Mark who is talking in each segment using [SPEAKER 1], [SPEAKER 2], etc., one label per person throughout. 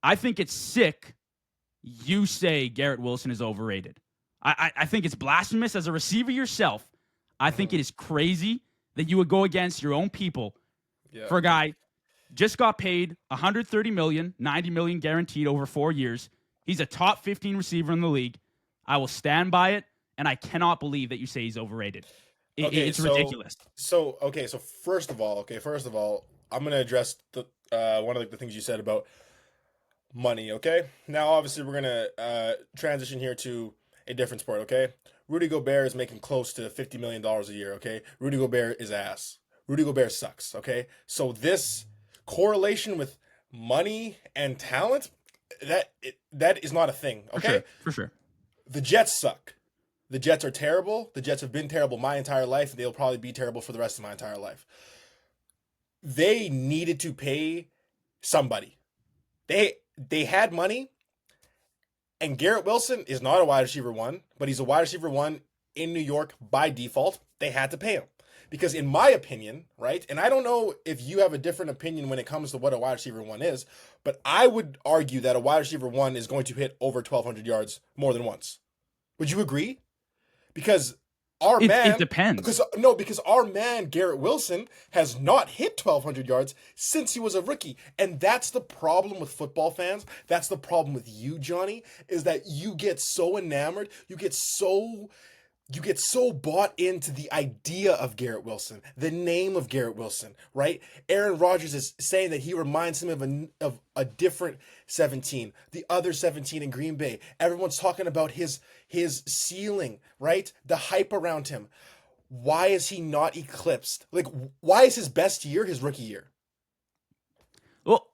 [SPEAKER 1] I think it's sick you say Garrett Wilson is overrated. I think it's blasphemous as a receiver yourself. I think it is crazy that you would go against your own people for a guy just got paid $130 million, $90 million guaranteed over 4 years. He's a top 15 receiver in the league. I will stand by it, and I cannot believe that you say he's overrated. It's ridiculous.
[SPEAKER 2] So first of all, I'm gonna address the one of the things you said about money. Okay, now obviously we're gonna transition here to a different sport. Okay, Rudy Gobert is making close to $50 million a year. Okay, Rudy Gobert is ass. Rudy Gobert sucks. Okay, so this correlation with money and talent, that is not a thing. Okay,
[SPEAKER 1] for sure.
[SPEAKER 2] The Jets suck. The Jets are terrible. The Jets have been terrible my entire life, and they'll probably be terrible for the rest of my entire life. They needed to pay somebody. They had money, and Garrett Wilson is not a wide receiver one, but he's a wide receiver one in New York by default. They had to pay him. Because in my opinion, right, and I don't know if you have a different opinion when it comes to what a wide receiver one is, but I would argue that a wide receiver one is going to hit over 1,200 yards more than once. Would you agree? Because
[SPEAKER 1] it depends.
[SPEAKER 2] Because our man Garrett Wilson has not hit 1,200 yards since he was a rookie, and that's the problem with football fans. That's the problem with you, Johnny, is that you get so enamored, you get so bought into the idea of Garrett Wilson, the name of Garrett Wilson, right? Aaron Rodgers is saying that he reminds him of a different 17, the other 17 in Green Bay. Everyone's talking about his ceiling, right? The hype around him. Why is he not eclipsed? Like, why is his best year his rookie year?
[SPEAKER 1] Well,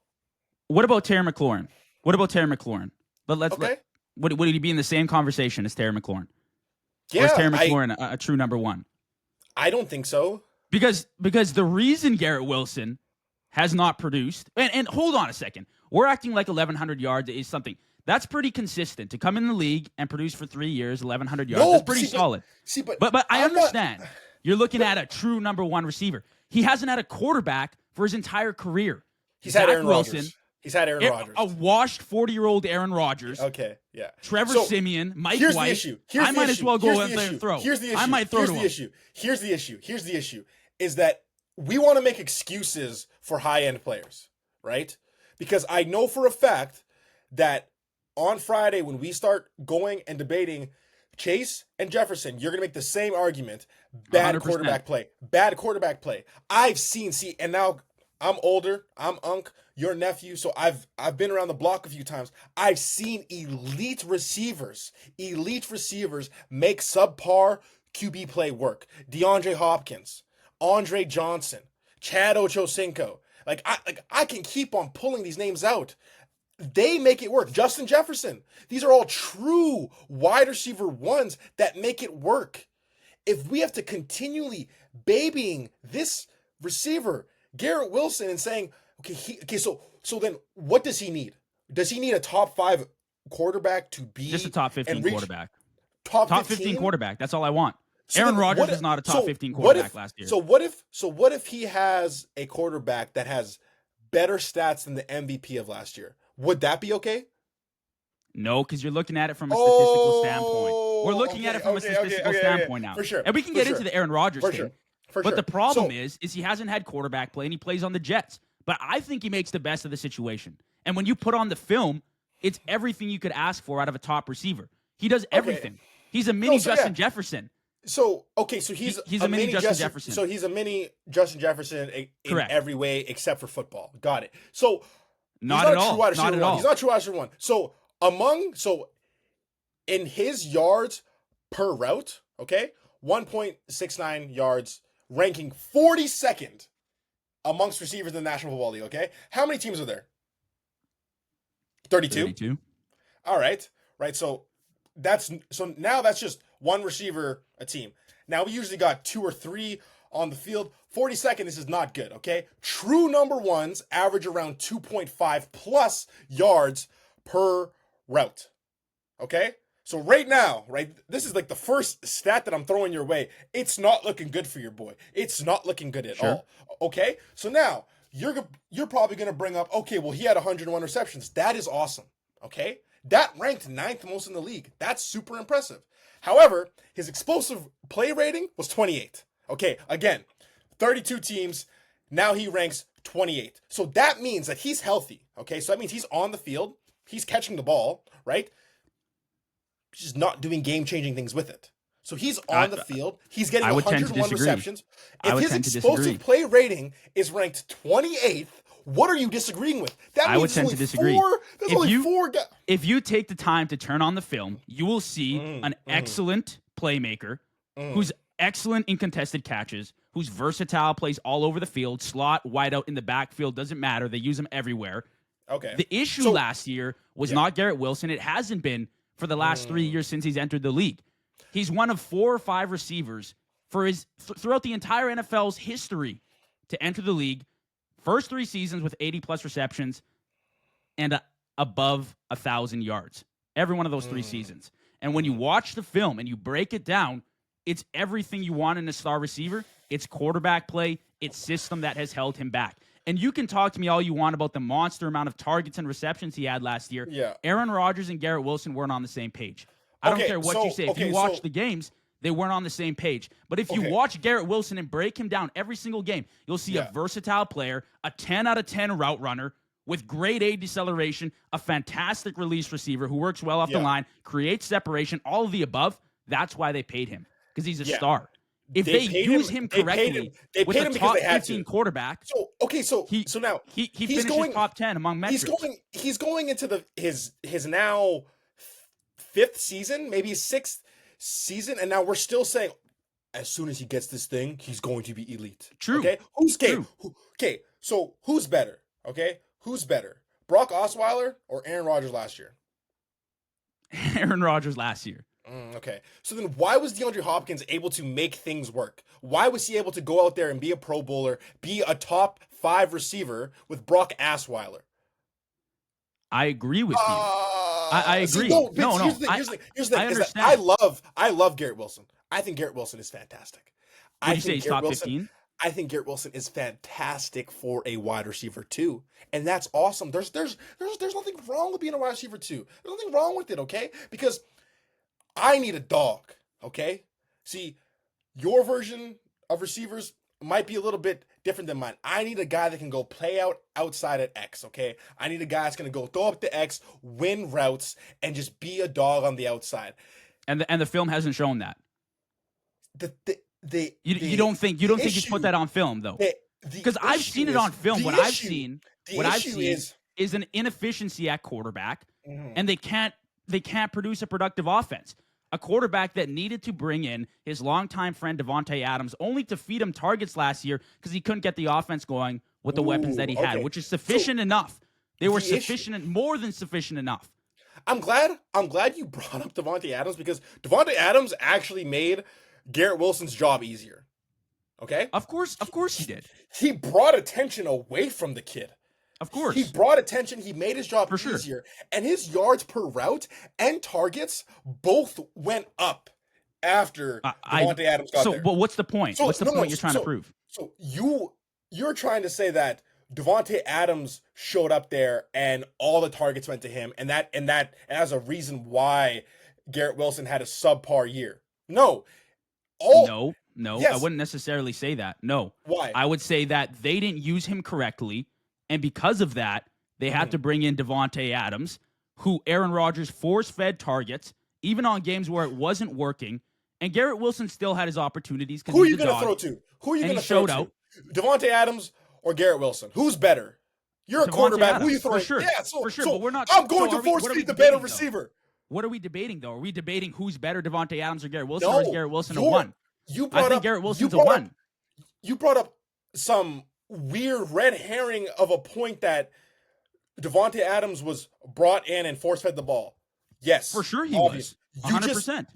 [SPEAKER 1] what about Terry McLaurin? Would he be in the same conversation as Terry McLaurin?
[SPEAKER 2] Yeah,
[SPEAKER 1] or is Terry McLaurin a true number one?
[SPEAKER 2] I don't think so.
[SPEAKER 1] Because the reason Garrett Wilson has not produced, and hold on a second, we're acting like 1,100 yards is something. That's pretty consistent. To come in the league and produce for 3 years, 1,100 yards, that's pretty solid. But I understand. You're looking at a true number one receiver. He hasn't had a quarterback for his entire career.
[SPEAKER 2] He's had Aaron Rodgers. He's had Aaron Rodgers.
[SPEAKER 1] A washed 40-year-old Aaron Rodgers.
[SPEAKER 2] Okay, yeah.
[SPEAKER 1] Trevor Siemian, Mike White. I might as well go out there and throw.
[SPEAKER 2] Here's the issue.
[SPEAKER 1] I might throw to him.
[SPEAKER 2] Here's the issue. Is that we want to make excuses for high-end players, right? Because I know for a fact that on Friday when we start going and debating Chase and Jefferson, you're going to make the same argument. Bad 100%. Quarterback play. I've seen, and now I'm older. I'm Unc, your nephew, so I've been around the block a few times. I've seen elite receivers make subpar QB play work. DeAndre Hopkins, Andre Johnson, Chad Ochocinco. I can keep on pulling these names out. They make it work. Justin Jefferson. These are all true wide receiver ones that make it work. If we have to continually babying this receiver, Garrett Wilson, and saying, so then what does he need? Does he need a top 5 quarterback to be
[SPEAKER 1] just a top 15 quarterback?
[SPEAKER 2] Top
[SPEAKER 1] 15 quarterback. That's all I want. So Aaron Rodgers is not a top 15 quarterback last year.
[SPEAKER 2] So what if he has a quarterback that has better stats than the MVP of last year? Would that be okay?
[SPEAKER 1] No, because you're looking at it from a statistical standpoint. We're looking at it from a statistical standpoint now.
[SPEAKER 2] For sure.
[SPEAKER 1] And we can get into the Aaron Rodgers thing.
[SPEAKER 2] But
[SPEAKER 1] the problem is he hasn't had quarterback play and he plays on the Jets. But I think he makes the best of the situation. And when you put on the film, it's everything you could ask for out of a top receiver. He does everything. He's a mini Justin Jefferson.
[SPEAKER 2] So he's
[SPEAKER 1] a mini Justin Jefferson.
[SPEAKER 2] So he's a mini Justin Jefferson in every way except for football. Got it. So
[SPEAKER 1] not at all. Not at all.
[SPEAKER 2] He's not a true wide receiver one. So in his yards per route, 1.69 yards, ranking 42nd amongst receivers in the National Football League. Okay, how many teams are there? 32. All right. So now that's just one receiver a team. Now we usually got 2 or 3 on the field. 42nd, this is not good, okay? True number ones average around 2.5 plus yards per route, okay? So right now, this is like the first stat that I'm throwing your way. It's not looking good for your boy. It's not looking good at all, okay? So now, you're probably going to bring up, okay, well, he had 101 receptions. That is awesome. Okay, that ranked 9th most in the league. That's super impressive. However, his explosive play rating was 28. Okay, again, 32 teams. Now he ranks 28. So that means that he's healthy. Okay, so that means he's on the field. He's catching the ball, right? He's just not doing game-changing things with it. So he's on the field. He's getting 101 receptions. If his explosive play rating is ranked 28th, what are you disagreeing with?
[SPEAKER 1] I would tend to disagree. If you take the time to turn on the film, you will see an excellent playmaker who's excellent in contested catches, who's versatile, plays all over the field, slot, wide out in the backfield, doesn't matter. They use him everywhere.
[SPEAKER 2] Okay.
[SPEAKER 1] The issue last year was not Garrett Wilson. It hasn't been for the last 3 years since he's entered the league. He's one of 4 or 5 receivers for his throughout the entire NFL's history to enter the league. First 3 seasons with 80-plus receptions and above 1,000 yards. Every one of those 3 seasons. And when you watch the film and you break it down, it's everything you want in a star receiver. It's quarterback play. It's system that has held him back. And you can talk to me all you want about the monster amount of targets and receptions he had last year.
[SPEAKER 2] Yeah.
[SPEAKER 1] Aaron Rodgers and Garrett Wilson weren't on the same page. I don't care what you say. If you watch the games, they weren't on the same page. But if you watch Garrett Wilson and break him down every single game, you'll see a versatile player, a 10 out of 10 route runner with grade A deceleration, a fantastic release receiver who works well off the line, creates separation, all of the above. That's why they paid him, because he's a star. If they use him correctly with a top 15 quarterback,
[SPEAKER 2] so now
[SPEAKER 1] he finishes top 10 among metrics.
[SPEAKER 2] He's going into his now 5th season, maybe 6th season, and now we're still saying as soon as he gets this thing, he's going to be elite.
[SPEAKER 1] True.
[SPEAKER 2] Okay, so who's better? Okay, who's better, Brock Osweiler or Aaron Rodgers last year?
[SPEAKER 1] Aaron Rodgers last year.
[SPEAKER 2] Okay, so then why was DeAndre Hopkins able to make things work? Why was he able to go out there and be a Pro Bowler, be a top 5 receiver with Brock Osweiler?
[SPEAKER 1] I agree with you. I agree.
[SPEAKER 2] Here's the thing. I love Garrett Wilson. I think Garrett Wilson is fantastic.
[SPEAKER 1] Would you say he's top 15?
[SPEAKER 2] I think Garrett Wilson is fantastic for a wide receiver too, and that's awesome. There's nothing wrong with being a wide receiver too. There's nothing wrong with it, okay? Because I need a dog, okay? See, your version of receivers might be a little bit different than mine. I need a guy that can go play out outside at X, okay? I need a guy that's going to go throw up the X, win routes, and just be a dog on the outside.
[SPEAKER 1] And the film hasn't shown that. You don't think he's put that on film though? Because I've seen it on film. What I've seen is an inefficiency at quarterback, and they can't produce a productive offense. A quarterback that needed to bring in his longtime friend Davante Adams only to feed him targets last year because he couldn't get the offense going with the weapons that he had, which is sufficient enough. They were sufficient, more than sufficient enough.
[SPEAKER 2] I'm glad you brought up Davante Adams, because Davante Adams actually made Garrett Wilson's job easier. Okay?
[SPEAKER 1] Of course he did.
[SPEAKER 2] He brought attention away from the kid.
[SPEAKER 1] Of course.
[SPEAKER 2] He brought attention. He made his job easier.
[SPEAKER 1] Sure.
[SPEAKER 2] And his yards per route and targets both went up after Davante Adams got there.
[SPEAKER 1] But what's the point? What's the point you're trying to prove?
[SPEAKER 2] So you're trying to say that Davante Adams showed up there and all the targets went to him, and that as a reason why Garrett Wilson had a subpar year. No. Yes.
[SPEAKER 1] I wouldn't necessarily say that. No.
[SPEAKER 2] Why?
[SPEAKER 1] I would say that they didn't use him correctly, and because of that, they had to bring in Davante Adams, who Aaron Rodgers force-fed targets, even on games where it wasn't working, and Garrett Wilson still had his opportunities.
[SPEAKER 2] Who are you going to throw to? Who are you going to throw to? Davante Adams or Garrett Wilson? Who's better? You're a quarterback.
[SPEAKER 1] Adams,
[SPEAKER 2] who are you throwing?
[SPEAKER 1] For sure.
[SPEAKER 2] Yeah,
[SPEAKER 1] for sure. But we're not.
[SPEAKER 2] I'm going to force-feed the better receiver.
[SPEAKER 1] What are we debating, though? Are we debating who's better, Davante Adams or Garrett Wilson, or is Garrett Wilson a 1? I think Garrett Wilson's a 1.
[SPEAKER 2] You brought up some weird red herring of a point that Davante Adams was brought in and force-fed the ball. Yes.
[SPEAKER 1] For sure he was. 100%.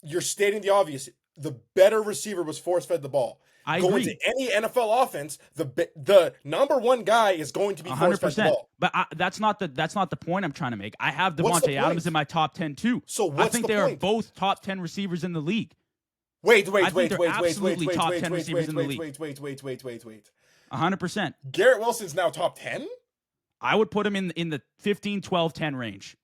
[SPEAKER 2] You're stating the obvious. The better receiver was force-fed the ball.
[SPEAKER 1] I
[SPEAKER 2] Going
[SPEAKER 1] agree.
[SPEAKER 2] to any NFL offense, the number one guy is going to be force-fed the ball.
[SPEAKER 1] But that's not the point I'm trying to make. I have Davante Adams in my top 10 too.
[SPEAKER 2] So
[SPEAKER 1] I think they are both top 10 receivers in the league.
[SPEAKER 2] Wait.
[SPEAKER 1] I think they're absolutely top 10 receivers in the league.
[SPEAKER 2] Wait.
[SPEAKER 1] 100%.
[SPEAKER 2] Garrett Wilson's now top 10?
[SPEAKER 1] I would put him in the 15, 12, 10 range.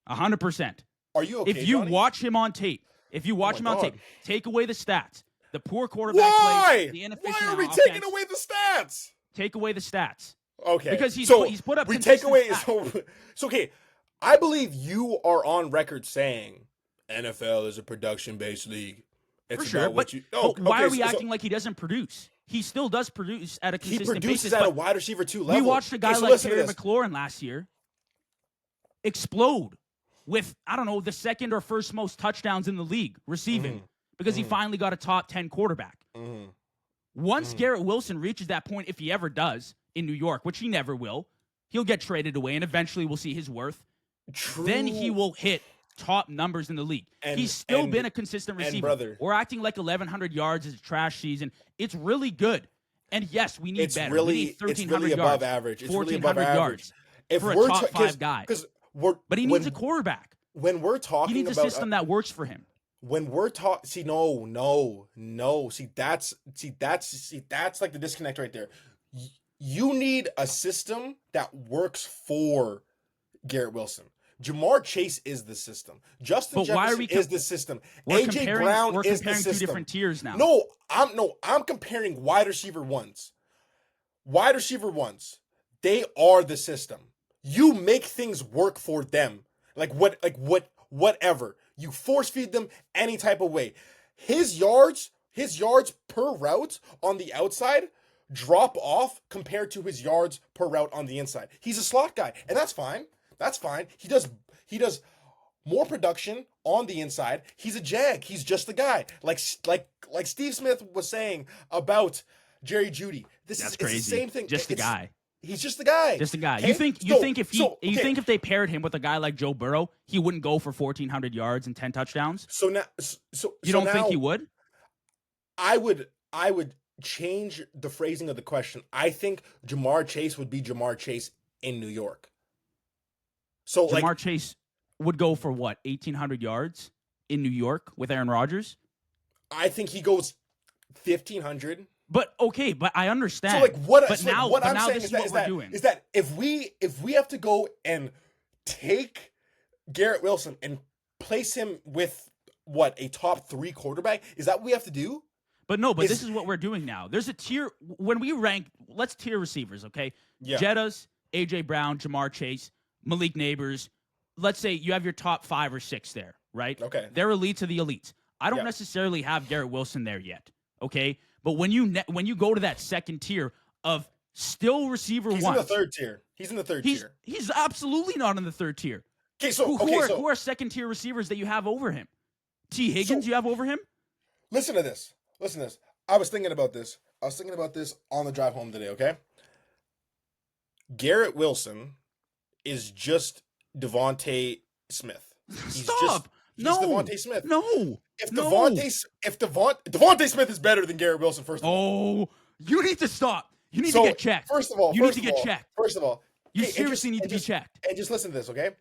[SPEAKER 1] 100%.
[SPEAKER 2] Are you okay,
[SPEAKER 1] If you
[SPEAKER 2] Johnny?
[SPEAKER 1] watch him on tape, take away the stats, the poor quarterback
[SPEAKER 2] Why?
[SPEAKER 1] play, the inefficient
[SPEAKER 2] Why are we
[SPEAKER 1] offense,
[SPEAKER 2] taking away the stats?
[SPEAKER 1] take away the stats.
[SPEAKER 2] Okay.
[SPEAKER 1] Because he's put up
[SPEAKER 2] we take
[SPEAKER 1] consistent
[SPEAKER 2] away
[SPEAKER 1] stats.
[SPEAKER 2] so okay. I believe you are on record saying NFL is a production-based league. It's
[SPEAKER 1] For sure,
[SPEAKER 2] about what
[SPEAKER 1] but,
[SPEAKER 2] you.
[SPEAKER 1] but why are we acting like he doesn't produce? He still does produce at a
[SPEAKER 2] he
[SPEAKER 1] consistent
[SPEAKER 2] produces
[SPEAKER 1] basis.
[SPEAKER 2] at a
[SPEAKER 1] but
[SPEAKER 2] wide receiver 2 level?
[SPEAKER 1] we watched a guy like Terry McLaurin last year explode with, I don't know, the second or first most touchdowns in the league receiving because he finally got a top 10 quarterback. Once Garrett Wilson reaches that point, if he ever does in New York, which he never will, he'll get traded away and eventually we'll see his worth.
[SPEAKER 2] True.
[SPEAKER 1] Then he will hit top numbers in the league. He's still been a consistent receiver.
[SPEAKER 2] Brother,
[SPEAKER 1] we're acting like 1,100 yards is a trash season. It's really good. And yes, we need better.
[SPEAKER 2] Really,
[SPEAKER 1] we need 1,300
[SPEAKER 2] it's really
[SPEAKER 1] yards,
[SPEAKER 2] above average. It's really above average.
[SPEAKER 1] Yards
[SPEAKER 2] if
[SPEAKER 1] for
[SPEAKER 2] we're
[SPEAKER 1] a top 5 guy. But he needs a quarterback.
[SPEAKER 2] When we're talking
[SPEAKER 1] he needs
[SPEAKER 2] about
[SPEAKER 1] a system that works for him.
[SPEAKER 2] When we're talking, no. See, that's like the disconnect right there. You need a system that works for Garrett Wilson. Jamar Chase is the system. Justin Jefferson is the system. AJ Brown is the system.
[SPEAKER 1] 2 different tiers now.
[SPEAKER 2] No, I'm comparing wide receiver ones. Wide receiver ones, they are the system. You make things work for them. Whatever. You force feed them any type of way. His yards per route on the outside drop off compared to his yards per route on the inside. He's a slot guy, and that's fine. That's fine. He does more production on the inside. He's a jag. He's just the guy. Like Steve Smith was saying about Jerry Jeudy. That's crazy. It's the same thing.
[SPEAKER 1] Just the guy.
[SPEAKER 2] He's just the guy.
[SPEAKER 1] Just the guy.
[SPEAKER 2] Okay?
[SPEAKER 1] You think if they paired him with a guy like Joe Burrow, he wouldn't go for 1,400 yards and 10 touchdowns?
[SPEAKER 2] You
[SPEAKER 1] don't think he would?
[SPEAKER 2] I would change the phrasing of the question. I think Jamar Chase would be Jamar Chase in New York. So
[SPEAKER 1] Jamar Chase would go for what, 1,800 yards in New York with Aaron Rodgers?
[SPEAKER 2] I think he goes 1,500.
[SPEAKER 1] But okay, but I understand.
[SPEAKER 2] So what I'm saying
[SPEAKER 1] this is what we're doing.
[SPEAKER 2] Is that if we have to go and take Garrett Wilson and place him with a top 3 quarterback, is that what we have to do?
[SPEAKER 1] But this is what we're doing now. There's a tier when we rank. Let's tier receivers, okay?
[SPEAKER 2] Yeah.
[SPEAKER 1] Jettas, AJ Brown, Jamar Chase, Malik Neighbors. Let's say you have your top 5 or 6 there, right?
[SPEAKER 2] Okay.
[SPEAKER 1] They're elites of the elites. I don't necessarily have Garrett Wilson there yet, okay? But when you go to that second tier of still receiver
[SPEAKER 2] He's
[SPEAKER 1] one,
[SPEAKER 2] in the third tier. He's in the third tier.
[SPEAKER 1] He's absolutely not in the third tier.
[SPEAKER 2] Okay,
[SPEAKER 1] who are second tier receivers that you have over him? T. Higgins, you have over him?
[SPEAKER 2] Listen to this. I was thinking about this on the drive home today, okay? Garrett Wilson is just Devontae Smith.
[SPEAKER 1] Stop.
[SPEAKER 2] He's Devontae Smith.
[SPEAKER 1] No.
[SPEAKER 2] Devontae Smith is better than Garrett Wilson, first of all.
[SPEAKER 1] Oh, you need to stop. You need to get checked.
[SPEAKER 2] First of all,
[SPEAKER 1] you need to get checked.
[SPEAKER 2] First of all,
[SPEAKER 1] you seriously need to be checked.
[SPEAKER 2] And just listen to this, okay?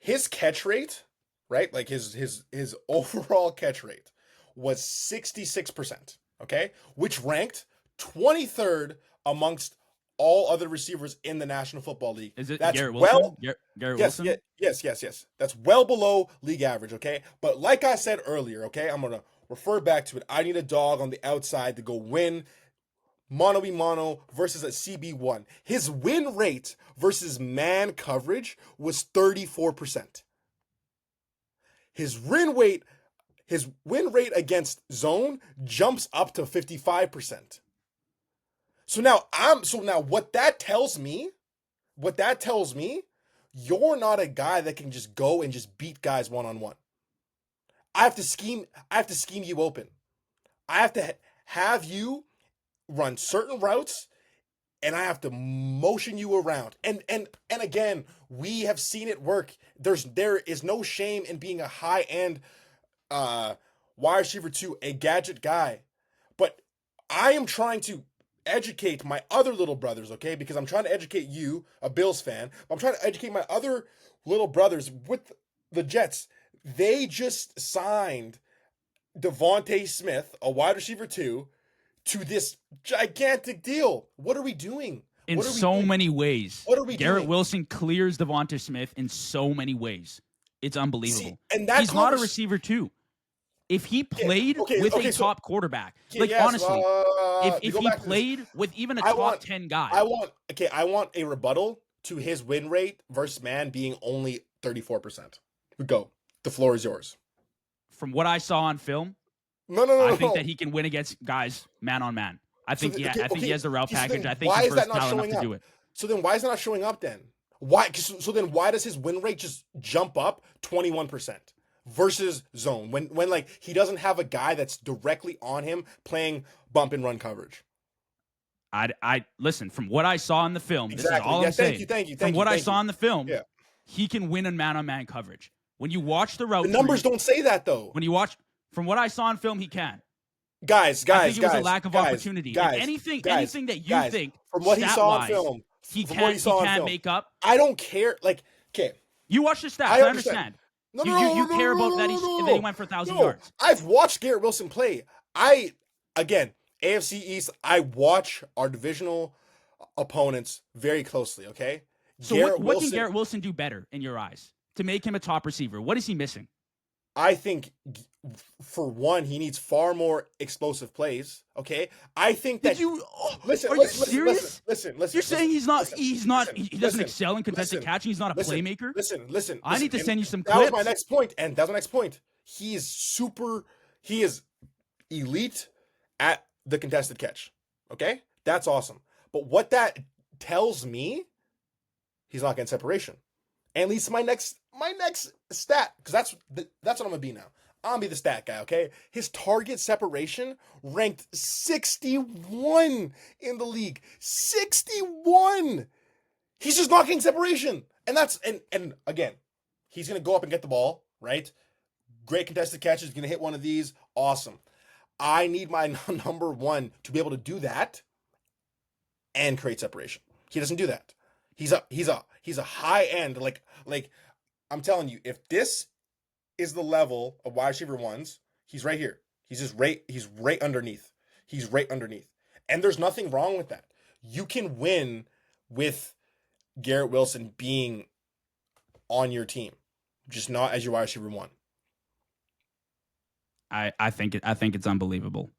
[SPEAKER 2] His catch rate, right? Like his overall catch rate was 66%, okay? Which ranked 23rd amongst all other receivers in the National Football League.
[SPEAKER 1] Is it Garrett Wilson? Garrett Wilson?
[SPEAKER 2] Yes. That's well below league average, okay? But like I said earlier, okay, I'm going to refer back to it. I need a dog on the outside to go win mano-a-mano versus a CB1. His win rate versus man coverage was 34%. His win rate against zone jumps up to 55%. So now what that tells me, you're not a guy that can just go and just beat guys one-on-one. I have to scheme you open. I have to have you run certain routes, and I have to motion you around. And again, we have seen it work. There is no shame in being a high-end wide receiver 2, a gadget guy. But I am trying to educate my other little brothers, okay? Because I'm trying to educate you, a Bills fan, but I'm trying to educate my other little brothers with the Jets. They just signed Devontae Smith, a wide receiver 2, to this gigantic deal. What are we doing?
[SPEAKER 1] In
[SPEAKER 2] What are we
[SPEAKER 1] so
[SPEAKER 2] doing?
[SPEAKER 1] many ways.
[SPEAKER 2] What are we
[SPEAKER 1] Garrett
[SPEAKER 2] doing?
[SPEAKER 1] Wilson clears Devonta Smith in so many ways. It's unbelievable.
[SPEAKER 2] See, and that
[SPEAKER 1] He's not a receiver too. If he played with a top quarterback, honestly, if he played with even a top 10 guy.
[SPEAKER 2] I want a rebuttal to his win rate versus man being only 34%. Go. The floor is yours.
[SPEAKER 1] From what I saw on film, I think that he can win against guys man on man. I think he has the route package. I think he's versatile enough to do it.
[SPEAKER 2] So then why is it not showing up then? Why? So then why does his win rate just jump up 21% versus zone when like he doesn't have a guy that's directly on him playing bump and run coverage?
[SPEAKER 1] I listen, from what I saw in the film,
[SPEAKER 2] Exactly.
[SPEAKER 1] This is all I'm saying.
[SPEAKER 2] Thank you.
[SPEAKER 1] From what I saw in the film, he can win in man on man coverage. When you watch the route,
[SPEAKER 2] the numbers don't say that though.
[SPEAKER 1] When you watch, from what I saw in film, he can.
[SPEAKER 2] Guys,
[SPEAKER 1] I think it was a lack of opportunity. Anything that you think
[SPEAKER 2] from what he saw on film,
[SPEAKER 1] he can't make up.
[SPEAKER 2] I don't care. Like, okay,
[SPEAKER 1] you watch the stats. I understand. You care about that he went for 1,000 yards.
[SPEAKER 2] I've watched Garrett Wilson play. Again, AFC East. I watch our divisional opponents very closely. Okay.
[SPEAKER 1] So what can Garrett Wilson do better in your eyes to make him a top receiver? What is he missing?
[SPEAKER 2] I think, for one, he needs far more explosive plays. Okay, I think that.
[SPEAKER 1] Listen, are you serious?
[SPEAKER 2] Listen.
[SPEAKER 1] You're saying he doesn't excel in contested catching. He's not a playmaker.
[SPEAKER 2] Listen.
[SPEAKER 1] I need to send you some clips.
[SPEAKER 2] That was my next point, and that's my next point. He is elite at the contested catch. Okay, that's awesome. But what that tells me, he's not getting separation. And leads to my next stat, because that's what I'm gonna be now. I'm gonna be the stat guy, okay? His target separation ranked 61 in the league. 61. He's just not getting separation, and and again, he's gonna go up and get the ball, right? Great contested catches. He's gonna hit one of these. Awesome. I need my number one to be able to do that and create separation. He doesn't do that. He's a high end, like I'm telling you, if this is the level of wide receiver ones, he's right here. He's right underneath. He's right underneath. And there's nothing wrong with that. You can win with Garrett Wilson being on your team, just not as your wide receiver 1.
[SPEAKER 1] I think it's unbelievable.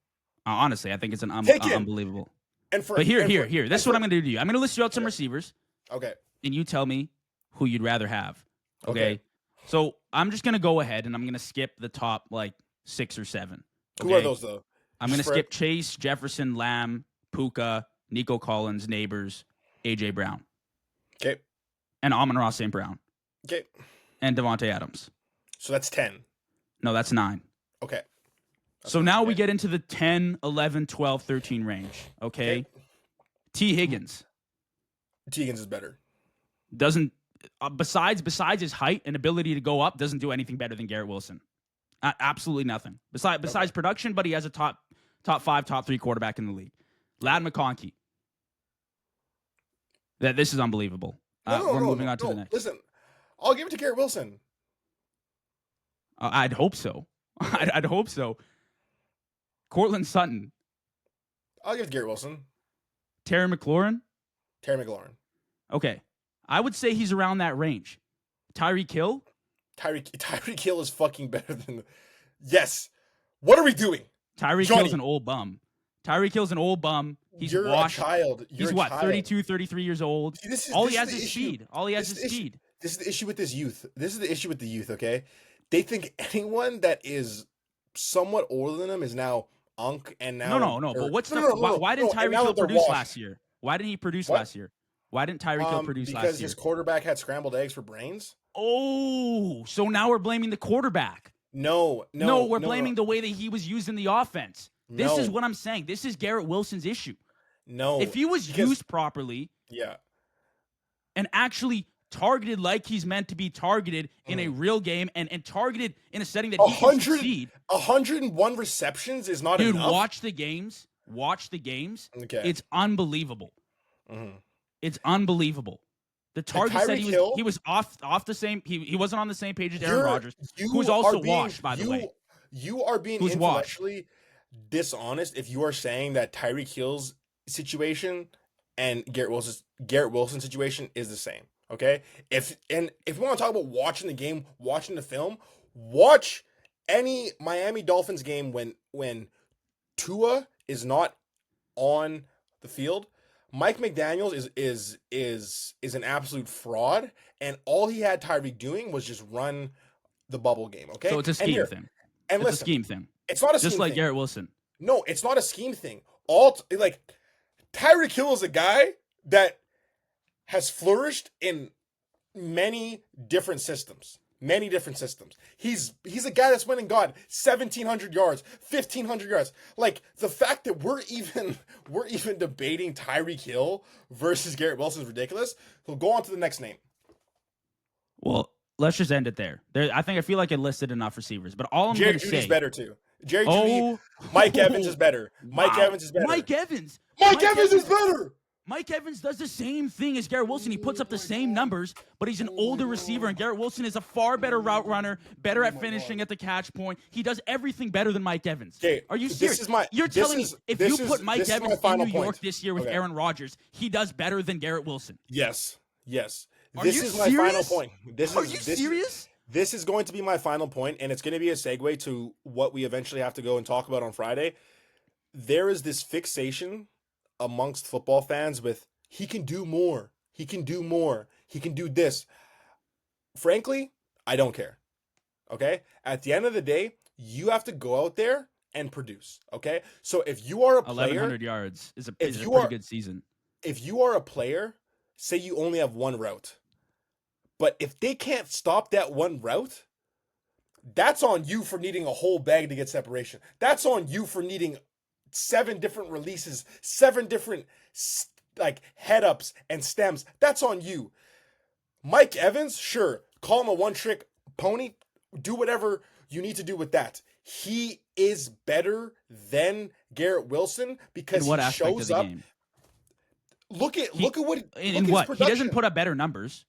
[SPEAKER 1] Honestly, I think it's unbelievable. But here. This is what I'm going to do to you. I'm going to list you out some receivers.
[SPEAKER 2] Okay.
[SPEAKER 1] And you tell me who you'd rather have. Okay. So I'm just going to go ahead and I'm going to skip the top 6 or 7. Okay?
[SPEAKER 2] Who are those though?
[SPEAKER 1] I'm going to skip Chase, Jefferson, Lamb, Puka, Nico Collins, Neighbors, AJ Brown.
[SPEAKER 2] Okay.
[SPEAKER 1] And Amon-Ra St. Brown.
[SPEAKER 2] Okay.
[SPEAKER 1] And Devontae Adams.
[SPEAKER 2] So that's 10.
[SPEAKER 1] No, that's 9.
[SPEAKER 2] Okay.
[SPEAKER 1] So now we get into the 10, 11, 12, 13 range. Okay. T. Higgins.
[SPEAKER 2] T. Higgins is better.
[SPEAKER 1] Doesn't besides his height and ability to go up, doesn't do anything better than Garrett Wilson. Absolutely nothing. Besides production, but he has a top 5, top 3 quarterback in the league. Ladd McConkey. This is unbelievable. We're moving on to the next.
[SPEAKER 2] Listen, I'll give it to Garrett Wilson.
[SPEAKER 1] I'd hope so. I'd hope so. Cortland Sutton.
[SPEAKER 2] I'll give it to Garrett Wilson.
[SPEAKER 1] Terry McLaurin.
[SPEAKER 2] Okay.
[SPEAKER 1] I would say he's around that range. Tyreek Hill.
[SPEAKER 2] Tyreek Hill is fucking better than. Yes. What are we doing?
[SPEAKER 1] Tyreek Hill's an old bum. He's
[SPEAKER 2] You're
[SPEAKER 1] washed.
[SPEAKER 2] A child.
[SPEAKER 1] He's 32, 33 years old. See, all he has is speed.
[SPEAKER 2] This is the issue with this youth. This is the issue with the youth, okay? They think anyone that is somewhat older than them is now unk and now.
[SPEAKER 1] No. But why didn't Tyreek Hill produce last year? Why didn't he produce last year? Why didn't Tyreek Hill produce last year?
[SPEAKER 2] Because his quarterback had scrambled eggs for brains.
[SPEAKER 1] Oh, so now we're blaming the quarterback.
[SPEAKER 2] No,
[SPEAKER 1] we're blaming the way that he was used in the offense. This is what I'm saying. This is Garrett Wilson's issue.
[SPEAKER 2] No.
[SPEAKER 1] If he was used properly, and actually targeted like he's meant to be targeted in a real game and targeted in a setting that he can succeed.
[SPEAKER 2] 101 receptions is not enough.
[SPEAKER 1] Dude, watch the games. Okay. It's unbelievable.
[SPEAKER 2] Mm-hmm.
[SPEAKER 1] It's unbelievable. The targets that he was off the same. He wasn't on the same page as Aaron Rodgers, who was also washed, by the way.
[SPEAKER 2] You are being
[SPEAKER 1] Who's washed?
[SPEAKER 2] intellectually dishonest if you are saying that Tyreek Hill's situation and Garrett Wilson situation is the same. Okay? If we want to talk about watching the game, watching the film, watch any Miami Dolphins game when Tua is not on the field. Mike McDaniels is an absolute fraud, and all he had Tyreek doing was just run the bubble game. Okay,
[SPEAKER 1] So it's a scheme thing.
[SPEAKER 2] and
[SPEAKER 1] It's a
[SPEAKER 2] listen,
[SPEAKER 1] scheme thing.
[SPEAKER 2] it's not a
[SPEAKER 1] Just
[SPEAKER 2] scheme
[SPEAKER 1] like
[SPEAKER 2] thing.
[SPEAKER 1] Garrett Wilson.
[SPEAKER 2] No, it's not a scheme thing. Like Tyreek Hill is a guy that has flourished in many different systems. Many different systems. He's a guy that's went and got 1,700 yards, 1,500 yards. Like the fact that we're even debating Tyreek Hill versus Garrett Wilson is ridiculous. So go on to the next name.
[SPEAKER 1] Well, let's just end it there. I feel like it listed enough receivers, but all I'm going
[SPEAKER 2] Jerry
[SPEAKER 1] to
[SPEAKER 2] Judy's
[SPEAKER 1] say.
[SPEAKER 2] better too. Jerry Judy, Mike Evans is better. Mike
[SPEAKER 1] Wow.
[SPEAKER 2] Evans is better.
[SPEAKER 1] Mike Evans.
[SPEAKER 2] Mike Evans is better.
[SPEAKER 1] Mike Evans does the same thing as Garrett Wilson. He puts up the same numbers, but he's an older receiver, and Garrett Wilson is a far better route runner, better at finishing at the catch point. He does everything better than Mike Evans.
[SPEAKER 2] Okay,
[SPEAKER 1] Are you serious? You're telling me if you put Mike Evans in New York this year with Aaron Rodgers, he does better than Garrett Wilson?
[SPEAKER 2] Yes.
[SPEAKER 1] Are
[SPEAKER 2] This
[SPEAKER 1] you
[SPEAKER 2] is my
[SPEAKER 1] serious?
[SPEAKER 2] final point.
[SPEAKER 1] Are you serious?
[SPEAKER 2] This is going to be my final point, and it's going to be a segue to what we eventually have to go and talk about on Friday. There is this fixation amongst football fans with he can do more. He can do more. He can do this. Frankly, I don't care. Okay? At the end of the day, you have to go out there and produce. Okay? So if you are a player,
[SPEAKER 1] 1,100 yards is a pretty good season.
[SPEAKER 2] If you are a player, say you only have one route, but if they can't stop that one route, that's on you for needing a whole bag to get separation. That's on you for needing 7 different releases, 7 different like head ups and stems. That's on you. Mike Evans, sure, call him a one-trick pony. Do whatever you need to do with that. He is better than Garrett Wilson because
[SPEAKER 1] what
[SPEAKER 2] he
[SPEAKER 1] aspect
[SPEAKER 2] shows
[SPEAKER 1] of the
[SPEAKER 2] up.
[SPEAKER 1] game?
[SPEAKER 2] Look at what
[SPEAKER 1] in what he doesn't put up better numbers.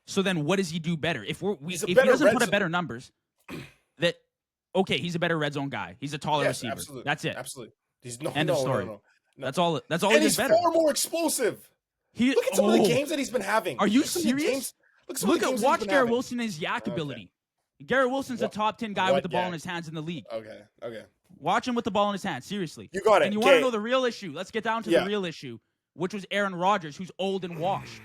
[SPEAKER 1] So then, what does he do better? If he doesn't put up better numbers, he's a better red zone guy. He's a taller receiver.
[SPEAKER 2] Absolutely.
[SPEAKER 1] That's it.
[SPEAKER 2] Absolutely. He's
[SPEAKER 1] End of story.
[SPEAKER 2] No.
[SPEAKER 1] That's all. That's all.
[SPEAKER 2] And
[SPEAKER 1] he's
[SPEAKER 2] he's
[SPEAKER 1] better.
[SPEAKER 2] far more explosive. Look at some of the games that he's been having.
[SPEAKER 1] Are you serious? Watch Garrett Wilson and his yak ability. Garrett Wilson's a top 10 guy with the ball in his hands in the league.
[SPEAKER 2] Okay.
[SPEAKER 1] Watch him with the ball in his hands. Seriously.
[SPEAKER 2] You got it.
[SPEAKER 1] And you want to know the real issue? Let's get down to the real issue, which was Aaron Rodgers, who's old and washed.